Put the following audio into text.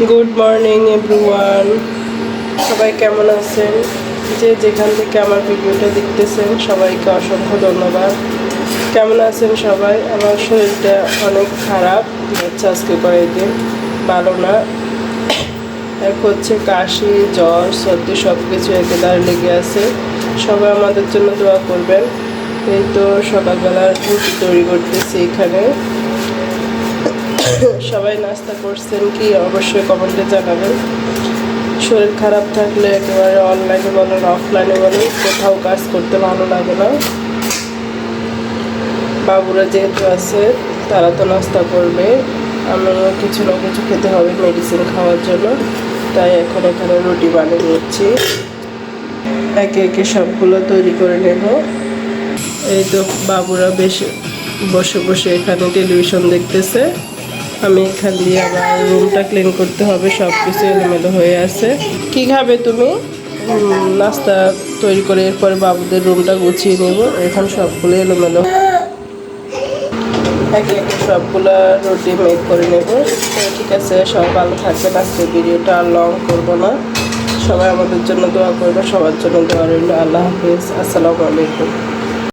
Good morning everyone. সবাই কেমন আছেন? যে যেখান থেকে আমার ভিডিওটা দেখতেছেন সবাইকে অসংখ্য ধন্যবাদ। কেমন আছেন সবাই? আমার শরীরটা অনেক খারাপ যাচ্ছে, আজকে কয়েকদিন ভালো না। এক হচ্ছে কাশি, জ্বর, সর্দি সব কিছু একেবারে লেগে আছে। সবাই আমাদের জন্য দোয়া করবেন। এই তো সকালবেলা রুটি তৈরি করতেছি এখানে। সবাই নাস্তা করছেন কি অবশ্যই কমেন্টে জানাবেন। শরীর খারাপ থাকলে একেবারে অনলাইনে বলেন অফলাইনে বলেন কোথাও কাজ করতে ভালো লাগে না। বাবুরা যেহেতু আছে তারা তো নাস্তা করবে, আমিও কিছু না কিছু খেতে হবে মেডিসিন খাওয়ার জন্য, তাই এখন এখানে রুটি বানিয়ে নিচ্ছি। একে একে সবগুলো তৈরি করে নেব। এই তো বাবুরা বসে বসে এখানে টেলিভিশন দেখতেছে। আমি এখান দিয়ে আবার রুমটা ক্লিন করতে হবে, সব কিছু এলোমেলো হয়ে আছে। কি খাবে তুমি? নাস্তা তৈরি করে এরপরে বাবুদের রুমটা গুছিয়ে নেব। এখন সবগুলো এলোমেলো, একে একে সবগুলো রুটি মেক করে নেব। তো ঠিক আছে, সবাই ভালো থাকবেন। আজকে ভিডিওটা আর লং করবো না। সবাই আমাদের জন্য দোয়া করবে, সবার জন্য দোয়া রইল। আল্লাহ হাফিজ, আসসালামু আলাইকুম।